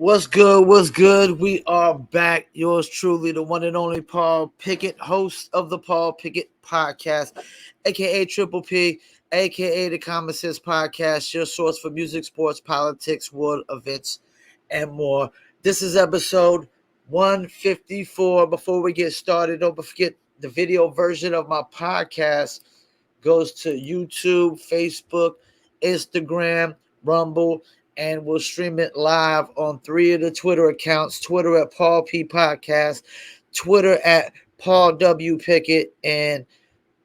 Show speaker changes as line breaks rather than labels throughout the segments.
What's good? What's good? We are back. Yours truly, the one and only Paul Pickett, host of the Paul Pickett Podcast, aka Triple P, aka the Common Sense Podcast, your source for music, sports, politics, world events, and more. This is episode 154. Before we get started, don't forget the video version of my podcast goes to YouTube, Facebook, Instagram, Rumble, and we'll stream it live on 3 of the Twitter accounts: Twitter at Paul P Podcast, Twitter at Paul W Pickett, and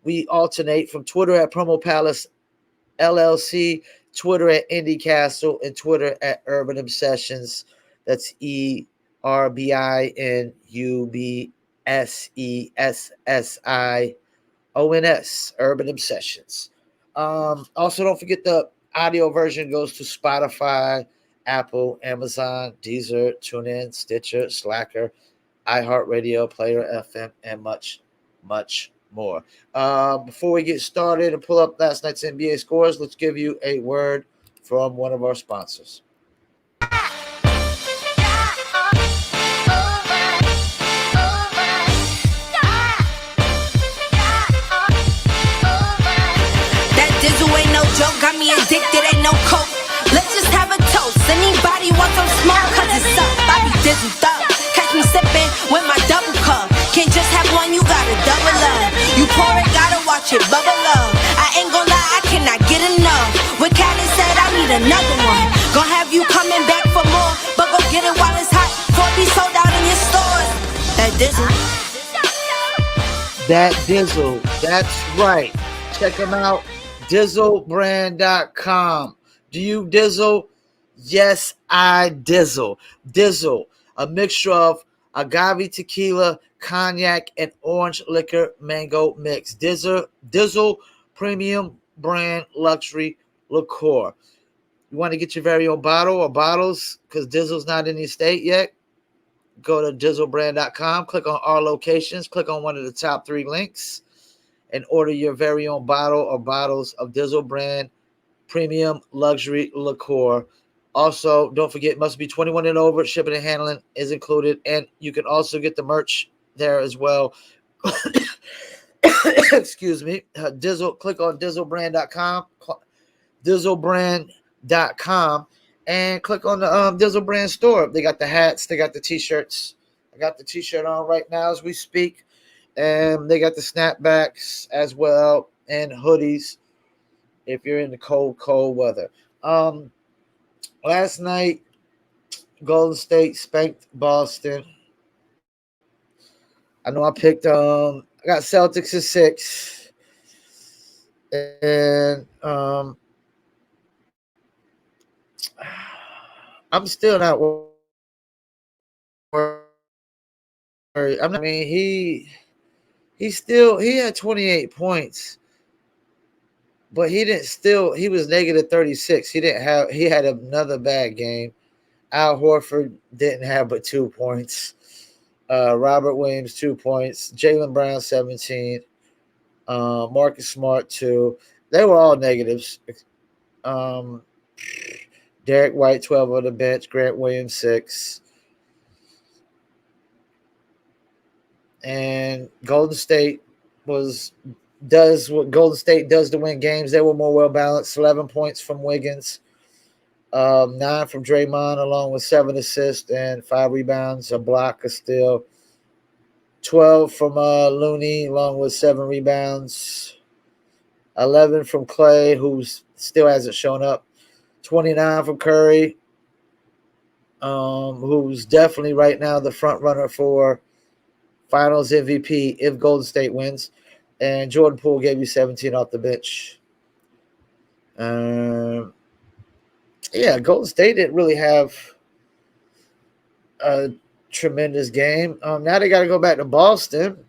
we alternate from Twitter at Promo Palace LLC, Twitter at Indie Castle, and Twitter at Urban Obsessions. That's ERBINUBSESSIONS, Urban Obsessions. Also, don't forget the audio version goes to Spotify, Apple, Amazon, Deezer, TuneIn, Stitcher, Slacker, iHeartRadio, Player FM, and much, much more. Before we get started and pull up last night's NBA scores, let's give you a word from one of our sponsors.
Joke got me addicted, ain't no coke. Let's just have a toast. Anybody want some smoke? Cause it's up, I be dizzled up. Catch me sipping with my double cup. Can't just have one, you gotta double up. You pour it, gotta watch it bubble up. I ain't gon' lie, I cannot get enough. When Callie said I need another one, gon' have you coming back for more. But go get it while it's hot, before it be sold out in your stores. That dizzle.
That Dizzle, that's right. Check them out. DizzleBrand.com. Do you dizzle? Yes, I dizzle. Dizzle, a mixture of agave tequila, cognac, and orange liquor mango mix. Dizzle premium brand luxury liqueur. You want to get your very own bottle or bottles because Dizzle's not in your state yet? Go to DizzleBrand.com, click on our locations, click on one of the top 3 links, and order your very own bottle or bottles of Dizzle brand premium luxury liqueur. Also, don't forget, must be 21 and over. Shipping and handling is included. And you can also get the merch there as well. Excuse me. Dizzle, click on DizzleBrand.com. DizzleBrand.com. And click on the Dizzle Brand store. They got the hats. They got the T-shirts. I got the T-shirt on right now as we speak. And they got the snapbacks as well and hoodies if you're in the cold weather. Last night, Golden State spanked Boston. I know I picked I got Celtics at 6. And I'm still not worried. I mean, he had 28 points, but he was negative 36. He had another bad game. Al Horford didn't have but 2 points. Robert Williams, 2 points. Jaylen Brown, 17. Marcus Smart, 2. They were all negatives. Derek White, 12 on the bench. Grant Williams, 6. And Golden State does what Golden State does to win games. They were more well balanced. 11 points from Wiggins, 9 from Draymond, along with 7 assists and 5 rebounds, a block, a steal. 12 from Looney, along with 7 rebounds. 11 from Clay, who still hasn't shown up. 29 from Curry, who's definitely right now the front runner for Finals MVP if Golden State wins. And Jordan Poole gave you 17 off the bench. Golden State didn't really have a tremendous game. Now they got to go back to Boston.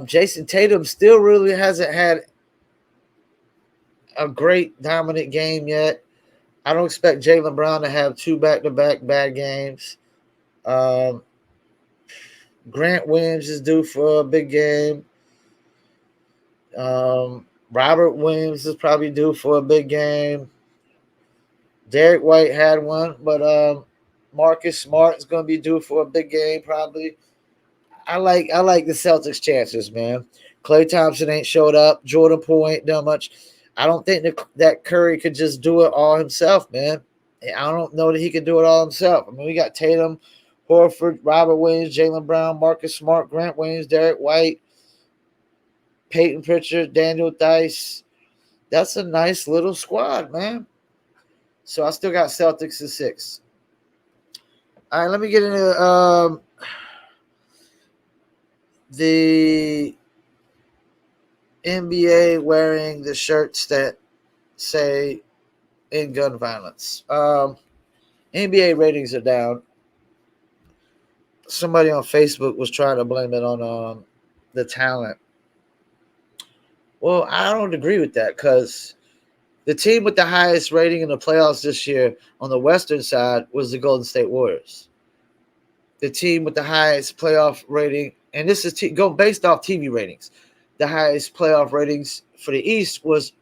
Jason Tatum still really hasn't had a great dominant game yet. I don't expect Jaylen Brown to have 2 back-to-back bad games. Grant Williams is due for a big game. Robert Williams is probably due for a big game. Derek White had one, but Marcus Smart is going to be due for a big game probably. I like the Celtics' chances, man. Klay Thompson ain't showed up. Jordan Poole ain't done much. I don't think that Curry could just do it all himself, man. I don't know that he could do it all himself. I mean, we got Tatum, Horford, Robert Williams, Jaylen Brown, Marcus Smart, Grant Williams, Derek White, Peyton Pritchard, Daniel Dice. That's a nice little squad, man. So I still got Celtics in 6. All right, let me get into the NBA wearing the shirts that say "in gun violence." NBA ratings are down. Somebody on Facebook was trying to blame it on the talent. Well, I don't agree with that because the team with the highest rating in the playoffs this year on the Western side was the Golden State Warriors. The team with the highest playoff rating, and this is going based off TV ratings, the highest playoff ratings for the East was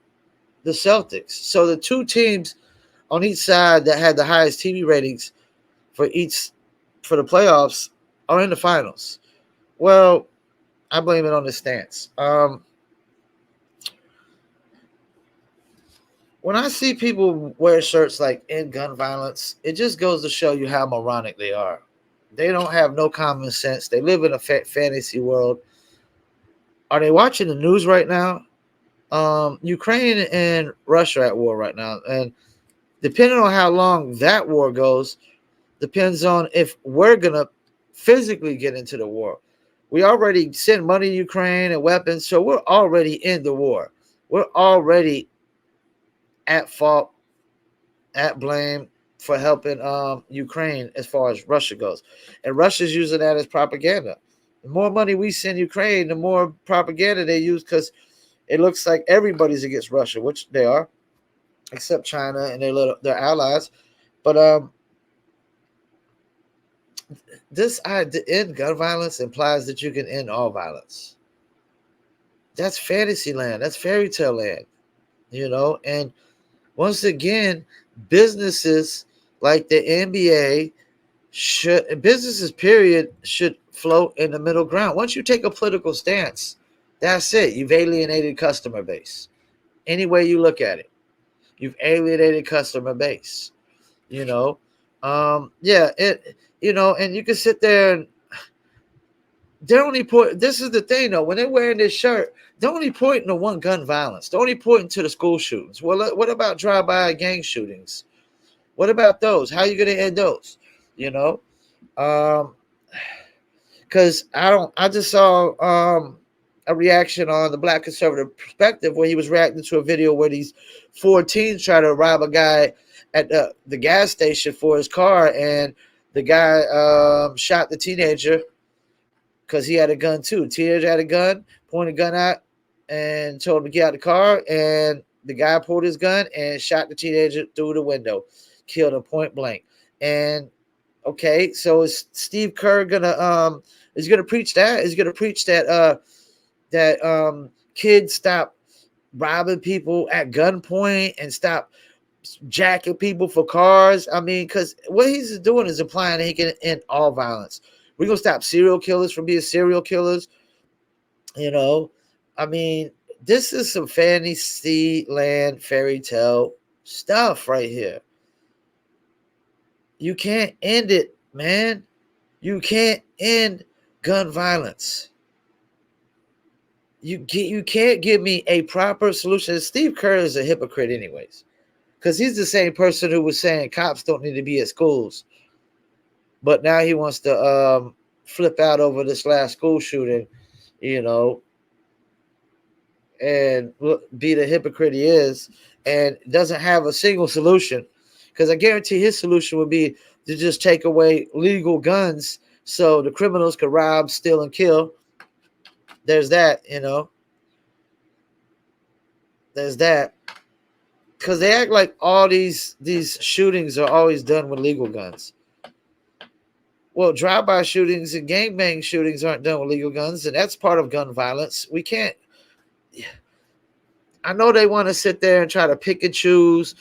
the Celtics. So the two teams on each side that had the highest TV ratings for the playoffs are in the finals. Well, I blame it on the stance. When I see people wear shirts like "in gun violence," it just goes to show you how moronic they are. They don't have no common sense. They live in a fantasy world. Are they watching the news right now? Ukraine and Russia are at war right now, and depending on how long that war goes, depends on if we're gonna physically get into the war. We already send money to Ukraine and weapons, so we're already in the war. We're already at fault, at blame for helping Ukraine as far as Russia goes. And Russia's using that as propaganda. The more money we send Ukraine, the more propaganda they use because it looks like everybody's against Russia, which they are, except China and their allies. But this idea end gun violence implies that you can end all violence. That's fantasy land. That's fairy tale land, And once again, businesses like the NBA businesses period should float in the middle ground. Once you take a political stance, that's it. You've alienated customer base. Any way you look at it, you've alienated customer base. And you can sit there and they're only this is the thing though, when they're wearing this shirt, they're only pointing to one gun violence. They're only pointing to the school shootings. Well, what about drive-by gang shootings? What about those? How are you going to end those? Because I just saw a reaction on the Black Conservative Perspective where he was reacting to a video where these 4 teens try to rob a guy at the gas station for his car, and the guy shot the teenager because he had a gun too. Teenager had a gun, pointed a gun out, and told him to get out of the car, and the guy pulled his gun and shot the teenager through the window, killed him point blank. And okay, so is Steve Kerr gonna preach that? Is he gonna preach that kids stop robbing people at gunpoint and stop jacking people for cars? I mean, because what he's doing is implying that he can end all violence. We're gonna stop serial killers from being serial killers. I mean, this is some fantasy land fairy tale stuff right here. You can't end it, man. You can't end gun violence. You can't give me a proper solution. Steve Kerr is a hypocrite anyways, because he's the same person who was saying cops don't need to be at schools. But now he wants to flip out over this last school shooting, and be the hypocrite he is, and doesn't have a single solution. Because I guarantee his solution would be to just take away legal guns so the criminals could rob, steal, and kill. There's that, There's that. Because they act like all these shootings are always done with legal guns. Well, drive-by shootings and gangbang shootings aren't done with legal guns, and that's part of gun violence. We can't. I know they want to sit there and try to pick and choose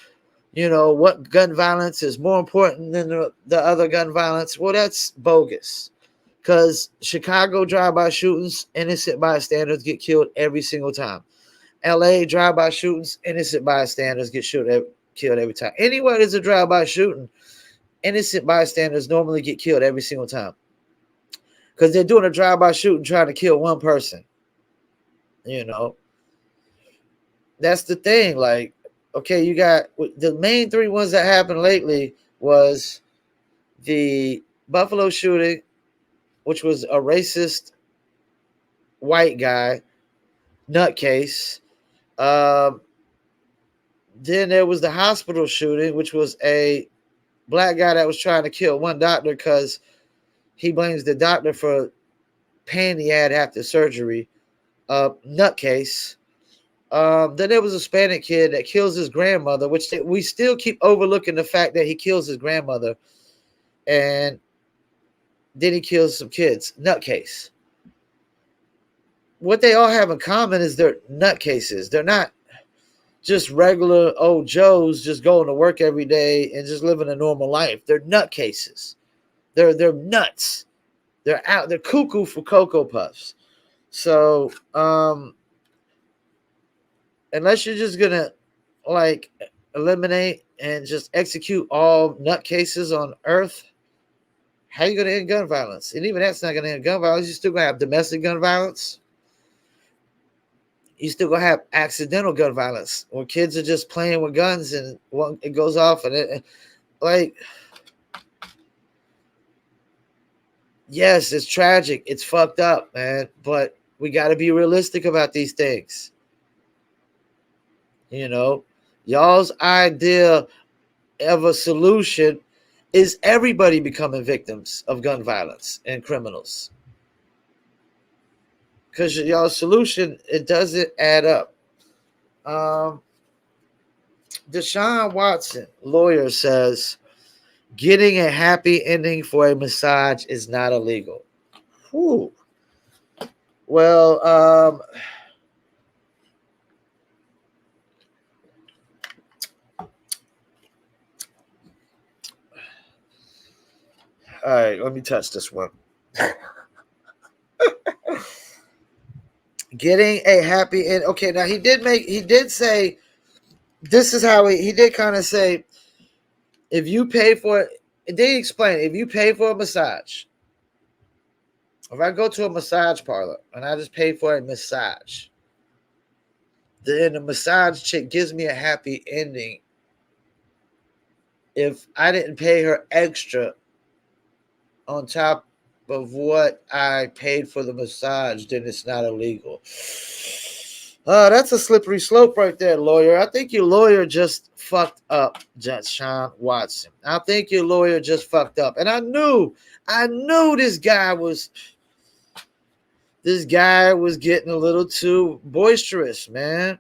What gun violence is more important than the other gun violence? Well, that's bogus. Because Chicago drive-by shootings, innocent bystanders get killed every single time. LA drive-by shootings, innocent bystanders get killed every time. Anywhere there's a drive-by shooting, innocent bystanders normally get killed every single time. Because they're doing a drive-by shooting trying to kill one person. That's the thing. Like, okay, you got the main three ones that happened lately was the Buffalo shooting, which was a racist white guy, nutcase. Then there was the hospital shooting, which was a black guy that was trying to kill one doctor because he blames the doctor for pain he had after surgery. Nutcase. Then there was a Hispanic kid that kills his grandmother, which we still keep overlooking the fact that he kills his grandmother, and then he kills some kids. Nutcase. What they all have in common is they're nutcases. They're not just regular old Joes just going to work every day and just living a normal life. They're nutcases. They're nuts. They're out. They're cuckoo for Cocoa Puffs. So, unless you're just gonna like eliminate and just execute all nutcases on Earth, how are you gonna end gun violence? And even that's not gonna end gun violence. You're still gonna have domestic gun violence. You still gonna have accidental gun violence where kids are just playing with guns and it goes off and it like. Yes, it's tragic. It's fucked up, man. But we got to be realistic about these things. Y'all's idea of a solution is everybody becoming victims of gun violence and criminals. Because y'all's solution, it doesn't add up. Deshaun Watson, lawyer, says getting a happy ending for a massage is not illegal. Whew. Well, all right, let me touch this one. Getting a happy end. Okay, now he did say, this is how he did kind of say, if you pay for it, they explain, if you pay for a massage, if I go to a massage parlor and I just pay for a massage, then the massage chick gives me a happy ending. If I didn't pay her extra on top of what I paid for the massage, then it's not illegal. That's a slippery slope right there, lawyer. I think your lawyer just fucked up, Judge Sean Watson. I think your lawyer just fucked up. And I knew this guy was getting a little too boisterous, man.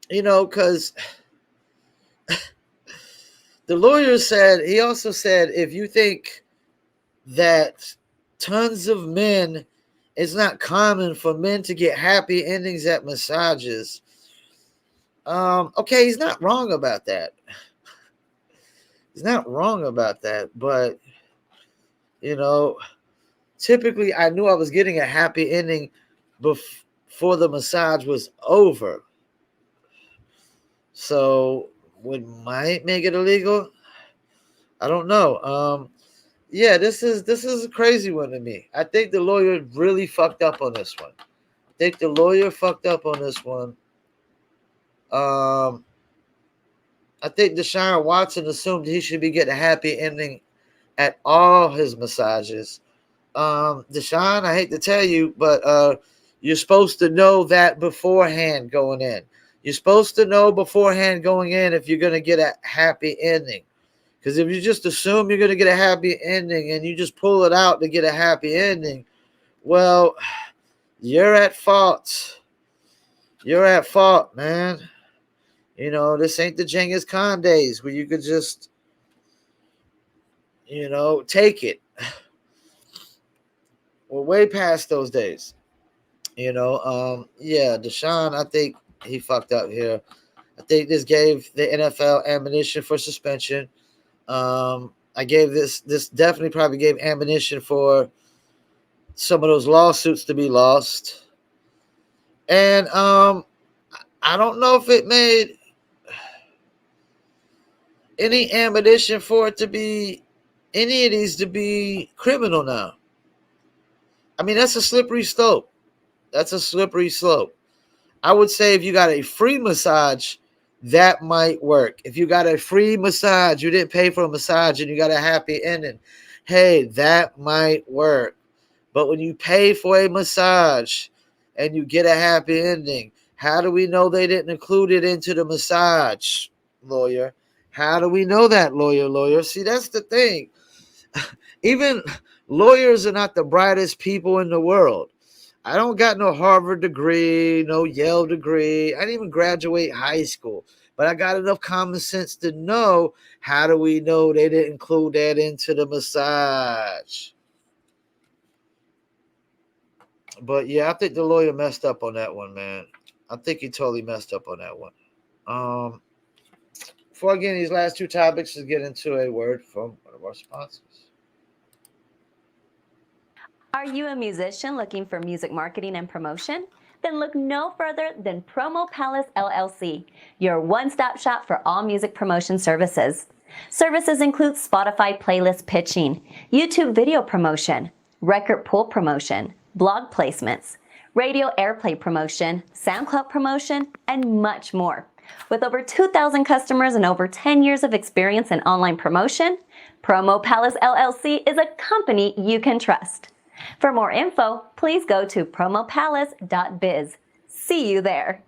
Because the lawyer said, he also said, if you think that tons of men, it's not common for men to get happy endings at massages. Okay, he's not wrong about that. He's not wrong about that, but typically I knew I was getting a happy ending before the massage was over. So might make it illegal. I don't know. Yeah, this is a crazy one to me. I think the lawyer really fucked up on this one. I think Deshaun Watson assumed he should be getting a happy ending at all his massages. Deshaun, I hate to tell you, but you're supposed to know that beforehand going in. You're supposed to know beforehand going in if you're going to get a happy ending. Because if you just assume you're going to get a happy ending and you just pull it out to get a happy ending, well, you're at fault. You're at fault, man. This ain't the Genghis Khan days where you could just, take it. We're way past those days. Yeah, Deshaun, I think he fucked up here. I think this gave the NFL ammunition for suspension. I gave this definitely probably gave ammunition for some of those lawsuits to be lost. And I don't know if it made any ammunition for it to be any of these to be criminal now. I mean, that's a slippery slope. That's a slippery slope. I would say if you got a free massage, that might work. If you got a free massage, you didn't pay for a massage and you got a happy ending, hey, that might work. But when you pay for a massage and you get a happy ending, how do we know they didn't include it into the massage, lawyer? How do we know that, lawyer? See, that's the thing. Even lawyers are not the brightest people in the world. I don't got no Harvard degree, no Yale degree. I didn't even graduate high school. But I got enough common sense to know, how do we know they didn't include that into the massage? But yeah, I think the lawyer messed up on that one, man. I think he totally messed up on that one. Before I get into these last two topics, let's get into a word from one of our sponsors.
Are you a musician looking for music marketing and promotion? Then look no further than Promo Palace LLC, your one-stop shop for all music promotion services. Services include Spotify playlist pitching, YouTube video promotion, record pool promotion, blog placements, radio airplay promotion, SoundCloud promotion, and much more. With over 2,000 customers and over 10 years of experience in online promotion, Promo Palace LLC is a company you can trust. For more info, please go to promopalace.biz. See you there.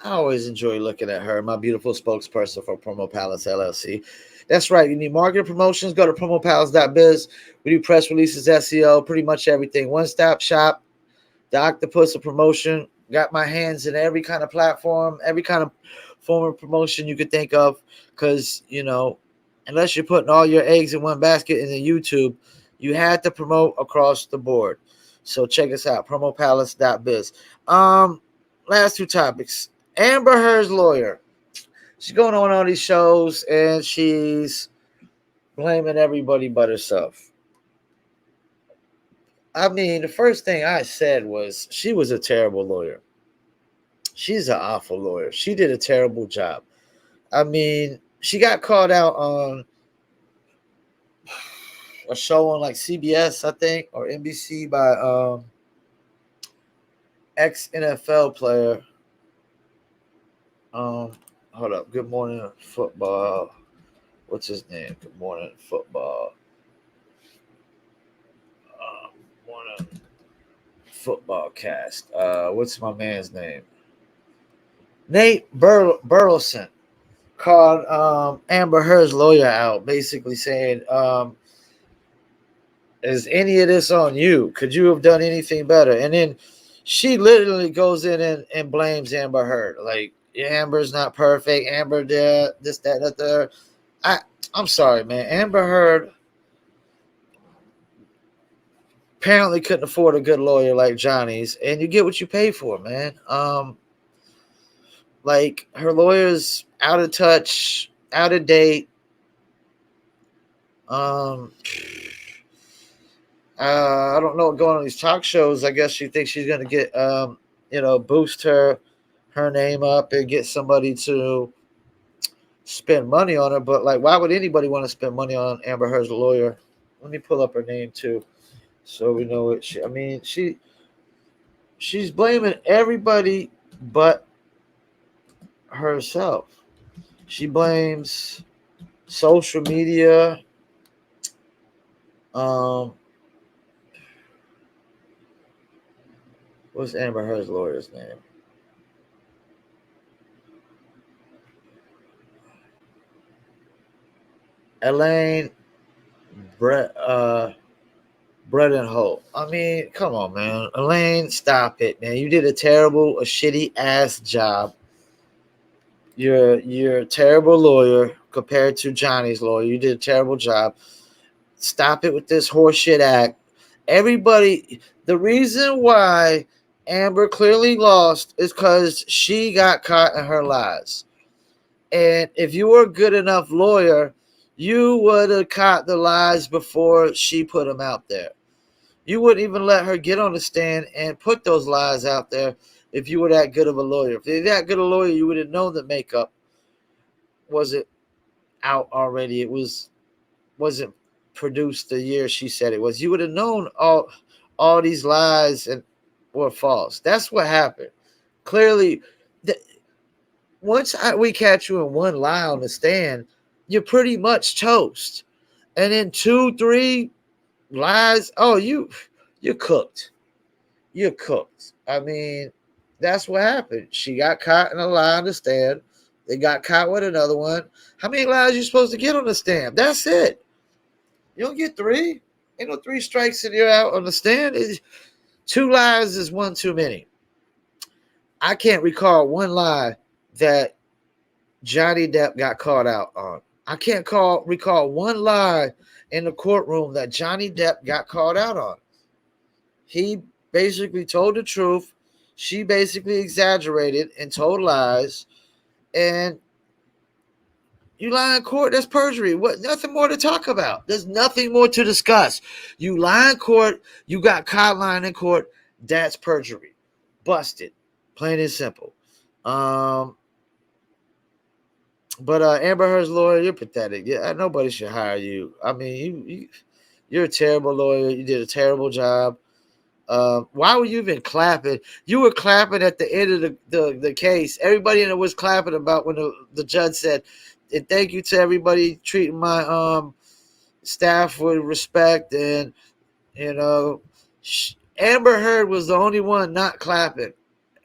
I always enjoy looking at her, my beautiful spokesperson for Promo Palace LLC. That's right. You need marketing promotions, go to promopalace.biz. We do press releases, SEO, pretty much everything. One-stop shop, the octopus of promotion. Got my hands in every kind of platform, every kind of form of promotion you could think of, because, unless you're putting all your eggs in one basket in the YouTube, you had to promote across the board. So check us out, promopalace.biz. Last two topics. Amber Heard's lawyer. She's going on all these shows and she's blaming everybody but herself. I mean, the first thing I said was she was a terrible lawyer. She's an awful lawyer. She did a terrible job. I mean, she got called out on a show on like CBS, I think, or NBC by ex-NFL player. Hold up. Good Morning Football. What's his name? Good Morning Football. Morning Football Cast. What's my man's name? Nate Burleson called Amber Heard's lawyer out, basically saying, is any of this on you? Could you have done anything better? And then she literally goes in and blames Amber Heard. Like, Amber's not perfect. Amber did this, that, and the third. I'm sorry, man. Amber Heard apparently couldn't afford a good lawyer like Johnny's, and you get what you pay for, man. Like, her lawyer's out of touch, out of date. I don't know what going on these talk shows. I guess she thinks she's gonna get boost her name up and get somebody to spend money on her. But like, why would anybody want to spend money on Amber Heard's lawyer? Let me pull up her name too, so we know it. She's blaming everybody but herself. She blames social media. What's Amber Heard's lawyer's name? Elaine Bredenholt. I mean, come on, man. Elaine, stop it, man. You did a shitty ass job. You're a terrible lawyer compared to Johnny's lawyer. You did a terrible job. Stop it with this horseshit act. Everybody, the reason why Amber clearly lost is because she got caught in her lies. And if you were a good enough lawyer, you would have caught the lies before she put them out there. You wouldn't even let her get on the stand and put those lies out there if you were that good of a lawyer. If you're that good a lawyer, you would have known that makeup wasn't out already. It wasn't produced the year she said it was. You would have known all these lies and were false. That's what happened. Clearly, once we catch you in one lie on the stand, you're pretty much toast. And then 2, 3 lies, oh, you're cooked. You're cooked. I mean, that's what happened. She got caught in a lie on the stand. They got caught with another one. How many lies are you supposed to get on the stand? That's it. You don't get 3. Ain't no 3 strikes and you're out on the stand. 2 lies is one too many. I can't recall one lie that Johnny Depp got caught out on. I can't recall one lie in the courtroom that Johnny Depp got caught out on. He basically told the truth. She basically exaggerated and told lies. And you lie in court, that's perjury. What? Nothing more to talk about. There's nothing more to discuss. You lie in court, you got caught lying in court, that's perjury. Busted. Plain and simple. But Amber Heard's lawyer, you're pathetic. Yeah, nobody should hire you. I mean, you're a terrible lawyer. You did a terrible job. Why were you even clapping? You were clapping at the end of the case. Everybody in it was clapping about when the judge said, and thank you to everybody treating my staff with respect. And, Amber Heard was the only one not clapping.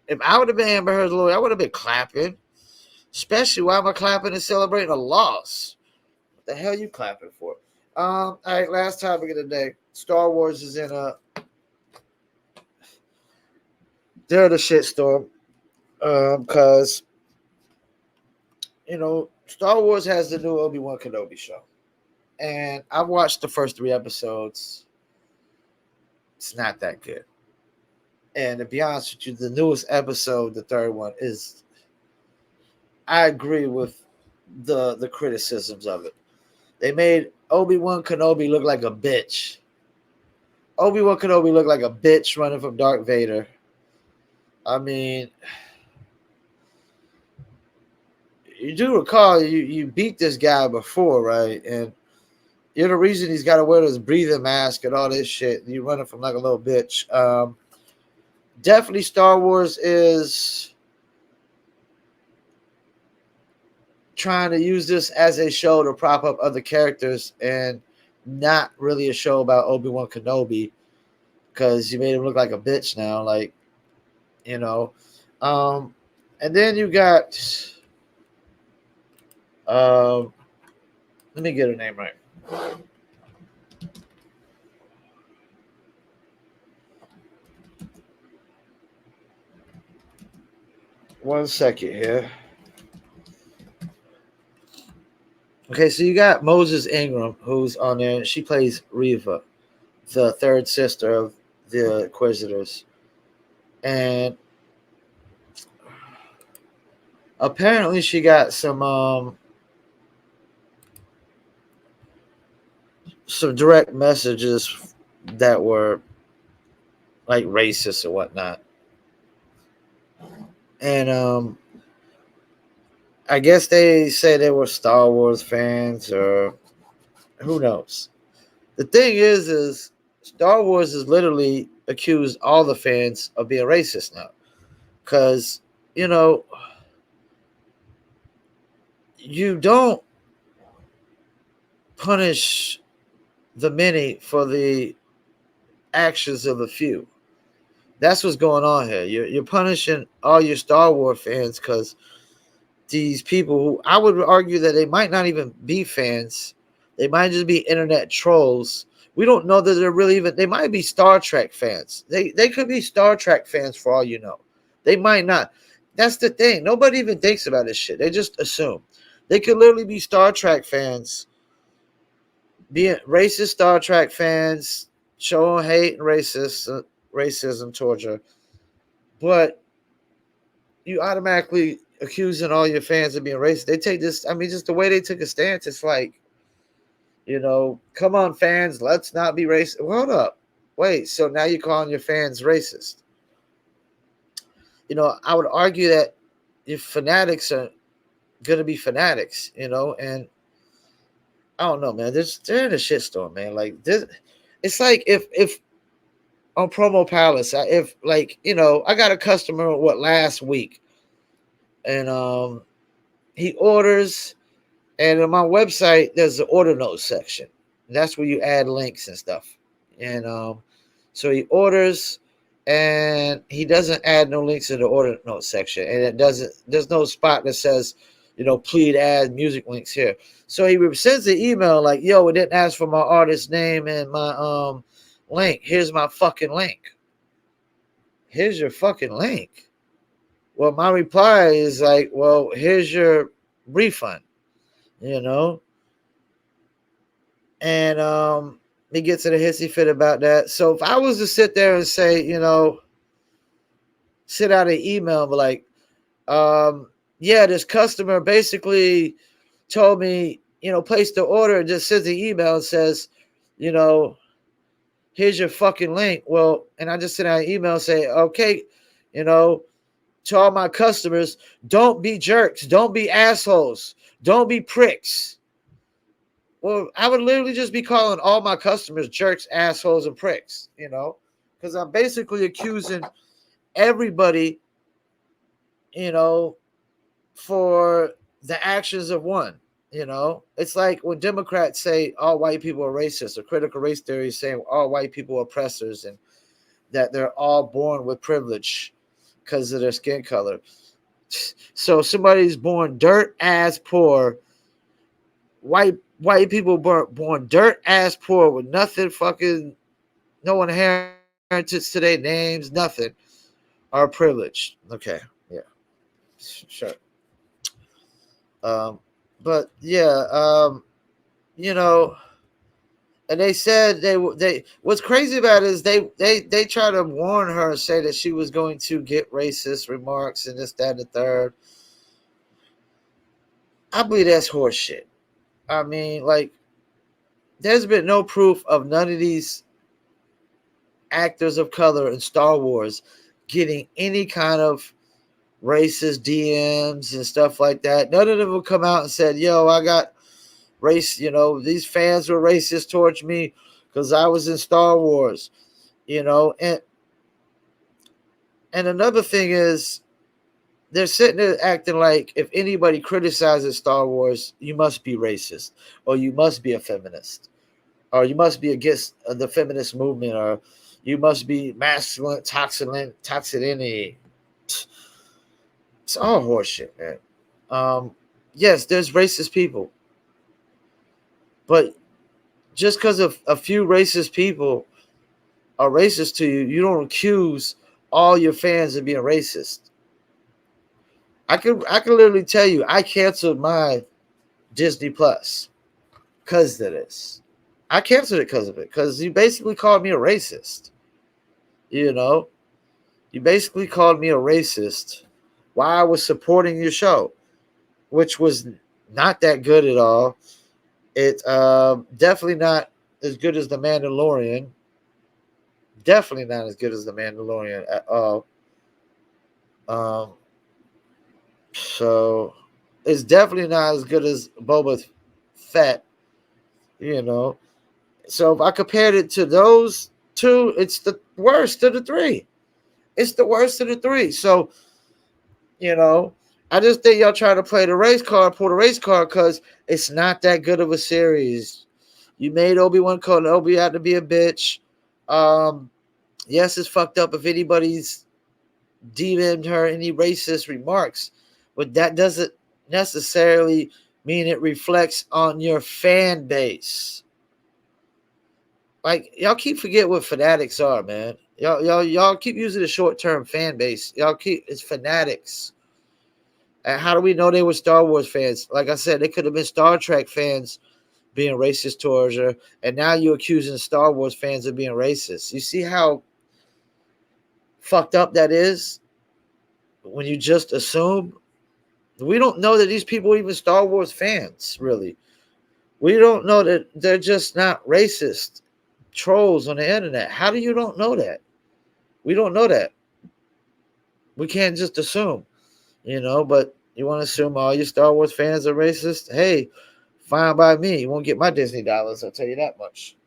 If I would have been Amber Heard's lawyer, I would have been clapping. Especially why am I clapping and celebrating a loss? What the hell are you clapping for? All right, last topic of the day. Star Wars is in they're the shitstorm. Because Star Wars has the new Obi-Wan Kenobi show. And I've watched the first 3 episodes. It's not that good. And to be honest with you, the newest episode, the 3rd one, is, I agree with the criticisms of it. They made Obi-Wan Kenobi look like a bitch. Obi-Wan Kenobi looked like a bitch running from Darth Vader. I mean, you do recall you beat this guy before, right? And you're the reason he's got to wear this breathing mask and all this shit. You running from like a little bitch. Definitely Star Wars is trying to use this as a show to prop up other characters and not really a show about Obi-Wan Kenobi, because you made him look like a bitch now, and then you got let me get her name right. One second here. Okay, so you got Moses Ingram, who's on there. She plays Reva, the 3rd sister of the Inquisitors. And apparently she got some direct messages that were like racist or whatnot. And I guess they say they were Star Wars fans, or who knows. The thing is Star Wars has literally accused all the fans of being racist now. Because, you don't punish the many for the actions of the few. That's what's going on here. You're punishing all your Star Wars fans because these people who I would argue that they might not even be fans. They might just be internet trolls. We don't know that they're really even. They might be Star Trek fans. They could be Star Trek fans for all you know. They might not. That's the thing. Nobody even thinks about this shit. They just assume. They could literally be Star Trek fans, being racist Star Trek fans, showing hate and racism towards her. but you automatically accusing all your fans of being racist. They take this, I mean, just the way they took a stance, it's like, come on, fans, let's not be racist. Hold up. Wait, so now you're calling your fans racist. I would argue that your fanatics are going to be fanatics, and I don't know, man. They're in a shitstorm, man. Like this, it's like if on Promo Palace, if I got a customer last week, and he orders, and on my website there's the order notes section. That's where you add links and stuff, and so he orders, and he doesn't add no links in the order notes section, and there's no spot that says, please add music links here. So he sends the email like, yo, it didn't ask for my artist name and my link. Here's my fucking link. Here's your fucking link. Well, my reply is like, well, here's your refund, and he gets in a hissy fit about that. So if I was to sit there and say, sit out an email and be like, yeah, this customer basically told me, place the order, and just sends the email and says, here's your fucking link. Well, and I just send out an email and say, okay, to all my customers, don't be jerks, don't be assholes, don't be pricks. Well, I would literally just be calling all my customers jerks, assholes, and pricks, because I'm basically accusing everybody, for the actions of one. It's like when Democrats say all white people are racist, or critical race theory saying all white people are oppressors and that they're all born with privilege because of their skin color. So somebody's born dirt ass poor, white people born dirt ass poor with nothing, fucking no inheritance to their names, nothing, are privileged. Okay, yeah, sure. But yeah, and they said they what's crazy about it is they try to warn her and say that she was going to get racist remarks and this, that, and the third. I believe that's horseshit. I mean, like, there's been no proof of none of these actors of color in Star Wars getting any kind of racist DMs and stuff like that. None of them will come out and said, yo, I got race, these fans were racist towards me because I was in Star Wars, and another thing is they're sitting there acting like if anybody criticizes Star Wars, you must be racist, or you must be a feminist, or you must be against the feminist movement, or you must be masculine, toxicity. It's all horseshit, man. Yes, there's racist people, but just because of a few racist people are racist to you, you don't accuse all your fans of being racist. I could literally tell you I canceled my Disney Plus because of this. I canceled it because of it, because you basically called me a racist. You basically called me a racist while I was supporting your show, which was not that good at all. It definitely not as good as The Mandalorian. Definitely not as good as The Mandalorian at all. So it's definitely not as good as Boba Fett. So if I compared it to those two, it's the worst of the three. It's the worst of the three. So, I just think y'all try to play the race card, pull the race card, because it's not that good of a series. You made Obi-Wan Kenobi out to be a bitch. Yes, it's fucked up if anybody's DM'd her any racist remarks, but that doesn't necessarily mean it reflects on your fan base. Like, y'all keep forget what fanatics are, man. Y'all keep using the short-term fan base. It's fanatics. And how do we know they were Star Wars fans? Like I said, they could have been Star Trek fans being racist towards her, and now you're accusing Star Wars fans of being racist. You see how fucked up that is? when you just assume, we don't know that these people are even Star Wars fans, really. We don't know that they're just not racist trolls on the internet. How do you don't know that? We don't know that. We can't just assume, but you want to assume all your Star Wars fans are racist? Hey, fine by me. You won't get my Disney dollars, I'll tell you that much.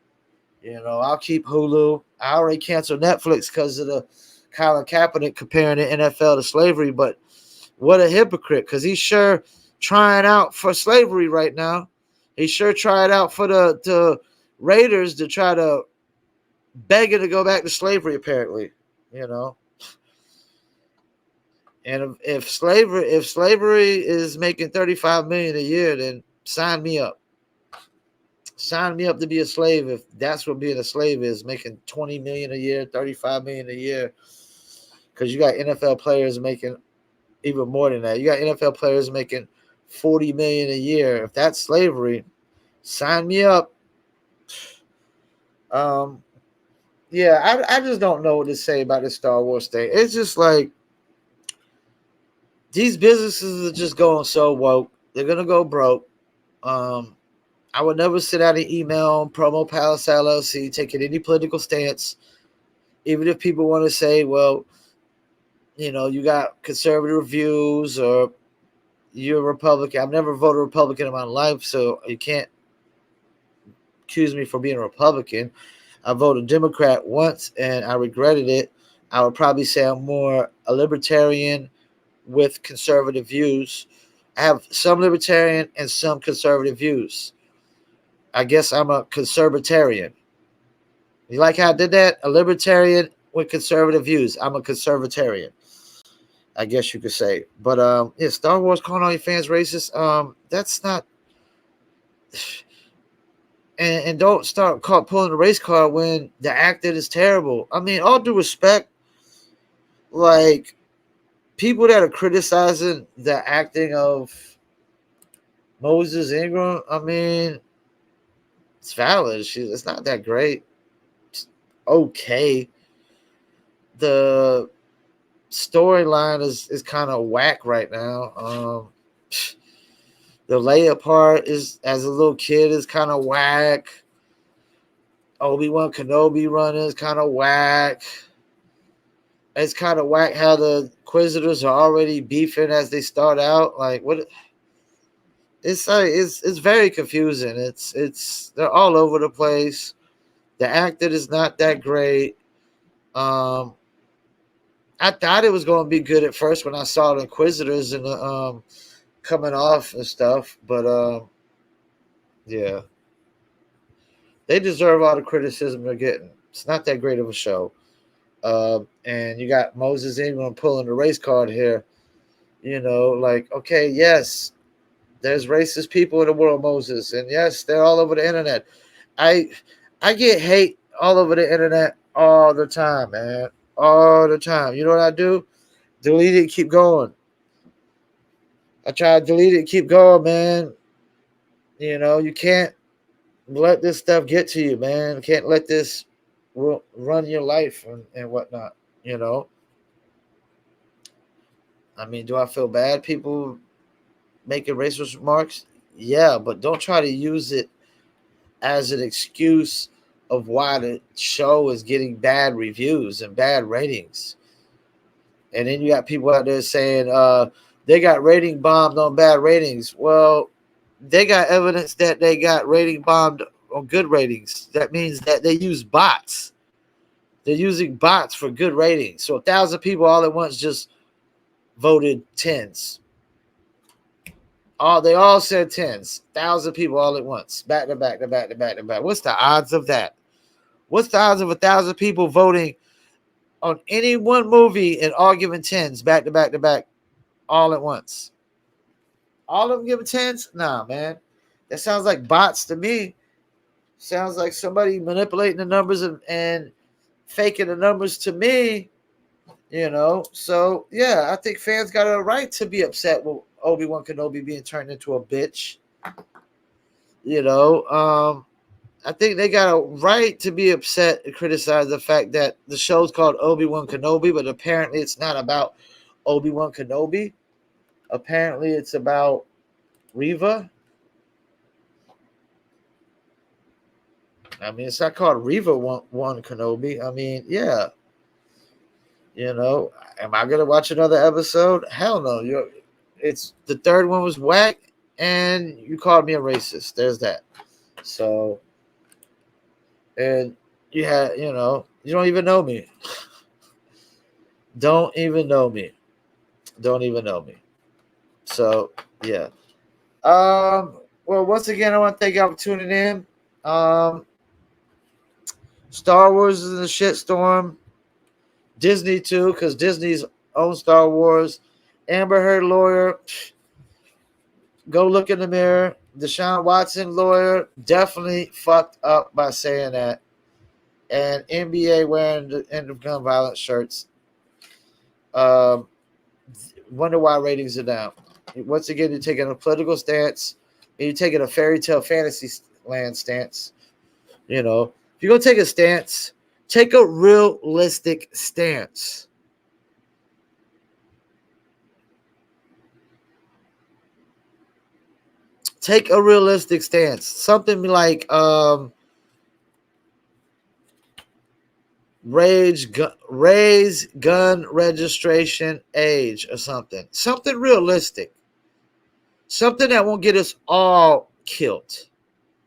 I'll keep Hulu. I already canceled Netflix because of the Colin Kaepernick comparing the NFL to slavery, but what a hypocrite, because he's sure trying out for slavery right now. He sure tried out for the Raiders to try to beg it to go back to slavery, apparently. And if slavery is making $35 million a year, then sign me up. Sign me up to be a slave if that's what being a slave is, making $20 million a year, $35 million a year. Because you got NFL players making even more than that. You got NFL players making $40 million a year. If that's slavery, sign me up. Yeah, I just don't know what to say about this Star Wars thing. It's just like these businesses are just going so woke. They're gonna go broke. I would never sit out an email on Promo Palace LLC taking any political stance, even if people want to say, well, you got conservative views or you're a Republican. I've never voted Republican in my life, so you can't accuse me for being a Republican. I voted Democrat once and I regretted it. I would probably say I'm more a libertarian with conservative views. I have some libertarian and some conservative views. I guess I'm a conservatarian. You like how I did that? A libertarian with conservative views. I'm a conservatarian, I guess you could say. But yeah, Star Wars calling all your fans racist. That's not. And don't start pulling the race card when the acting is terrible. I mean, all due respect, like people that are criticizing the acting of Moses Ingram, I mean, it's valid. It's not that great. It's okay. The storyline is kind of whack right now. The Leia part is, as a little kid, is kind of whack. Obi-Wan Kenobi run is kind of whack. It's kind of whack how the Inquisitors are already beefing as they start out. Like what? It's like it's very confusing. It's they're all over the place. The acting is not that great. I thought it was going to be good at first when I saw the Inquisitors and the coming off and stuff, but yeah, they deserve all the criticism they're getting. It's not that great of a show. And you got Moses Ingram pulling the race card here. Like, okay, yes, there's racist people in the world, Moses, and yes, they're all over the internet. I get hate all over the internet all the time, man, all the time. You know what I do? Delete it, keep going. I try to delete it, keep going, man. You can't let this stuff get to you, man. You can't let this run your life and whatnot. I mean, do I feel bad people making racist remarks? Yeah, but don't try to use it as an excuse of why the show is getting bad reviews and bad ratings. And then you got people out there saying they got rating bombed on bad ratings. Well, they got evidence that they got rating bombed on good ratings. That means that they use bots. They're using bots for good ratings. So 1,000 people all at once just voted 10s. They all said 10s. 1,000 people all at once, back to back to back to back to back. What's the odds of that? What's the odds of 1,000 people voting on any one movie and all giving 10s back to back to back all at once? All of them giving 10s? Nah, man. That sounds like bots to me. Sounds like somebody manipulating the numbers and faking the numbers to me. So yeah, I think fans got a right to be upset with Obi-Wan Kenobi being turned into a bitch. I think they got a right to be upset and criticize the fact that the show's called Obi-Wan Kenobi, but apparently it's not about Obi-Wan Kenobi. Apparently, it's about Reva. I mean, it's not called Reva One Kenobi. I mean, yeah. You know, am I gonna watch another episode? Hell no. It's the third one was whack, and you called me a racist. There's that. So, and you had, you don't even know me. Don't even know me. Don't even know me. So, yeah. Well, once again, I want to thank y'all for tuning in. Star Wars is in the shitstorm. Disney too, because Disney's own Star Wars. Amber Heard lawyer, go look in the mirror. Deshaun Watson lawyer definitely fucked up by saying that. And NBA wearing the end of gun violence shirts. Wonder why ratings are down. Once again, you're taking a political stance. And you're taking a fairy tale fantasy land stance. You know, if you're going to take a stance, take a realistic stance. Take a realistic stance. Something like raise gun registration age or something. Something realistic. Something that won't get us all killed.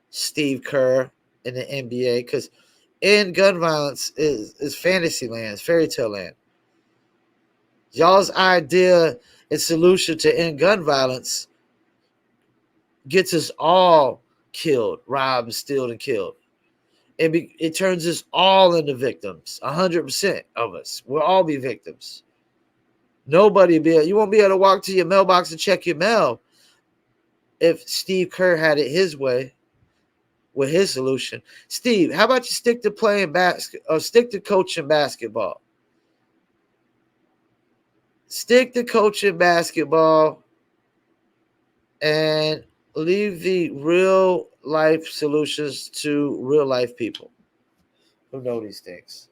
Steve Kerr in the NBA, because in gun violence is fantasy land, it's fairy tale land. Y'all's idea and solution to end gun violence gets us all killed, robbed, stealed, and killed. It turns us all into victims. 100% of us. We'll all be victims. Nobody you won't be able to walk to your mailbox and check your mail if Steve Kerr had it his way with his solution. Steve, how about you stick to playing or stick to coaching basketball? Stick to coaching basketball and leave the real life solutions to real life people who know these things.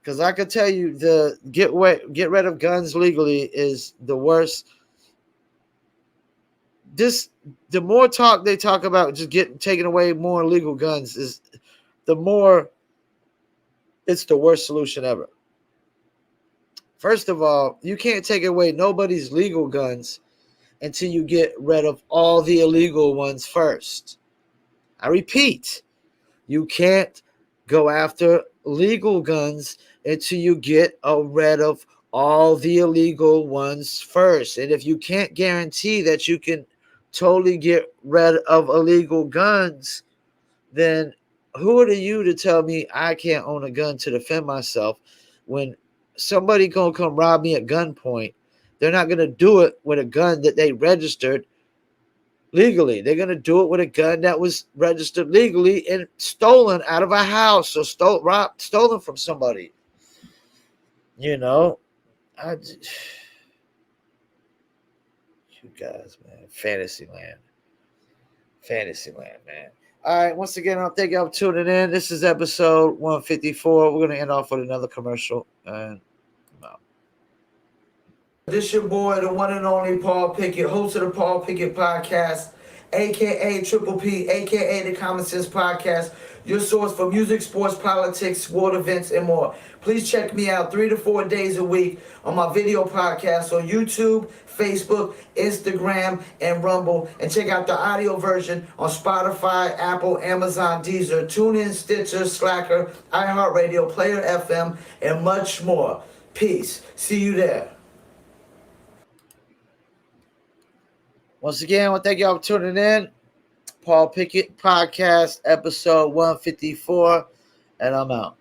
Because I can tell you, the get rid of guns legally is the worst. The more talk they talk about just taking away more illegal guns is the more it's the worst solution ever. First of all, you can't take away nobody's legal guns until you get rid of all the illegal ones first. I repeat, you can't go after legal guns until you get rid of all the illegal ones first. And if you can't guarantee that you can totally get rid of illegal guns, then who are you to tell me I can't own a gun to defend myself when somebody gonna come rob me at gunpoint? They're not gonna do it with a gun that they registered legally. They're gonna do it with a gun that was registered legally and stolen out of a house or stolen from somebody. You know, you guys, man, Fantasyland, man. All right, once again, I'll thank you for tuning in. This is episode 154. We're gonna end off with another commercial, and this your boy, the one and only Paul Pickett, host of the Paul Pickett Podcast, a.k.a. Triple P, a.k.a. the Common Sense Podcast, your source for music, sports, politics, world events, and more. Please check me out 3 to 4 days a week on my video podcast on YouTube, Facebook, Instagram, and Rumble. And check out the audio version on Spotify, Apple, Amazon, Deezer, TuneIn, Stitcher, Slacker, iHeartRadio, Player FM, and much more. Peace. See you there. Once again, I want to thank y'all for tuning in. Paul Pickett Podcast, episode 154, and I'm out.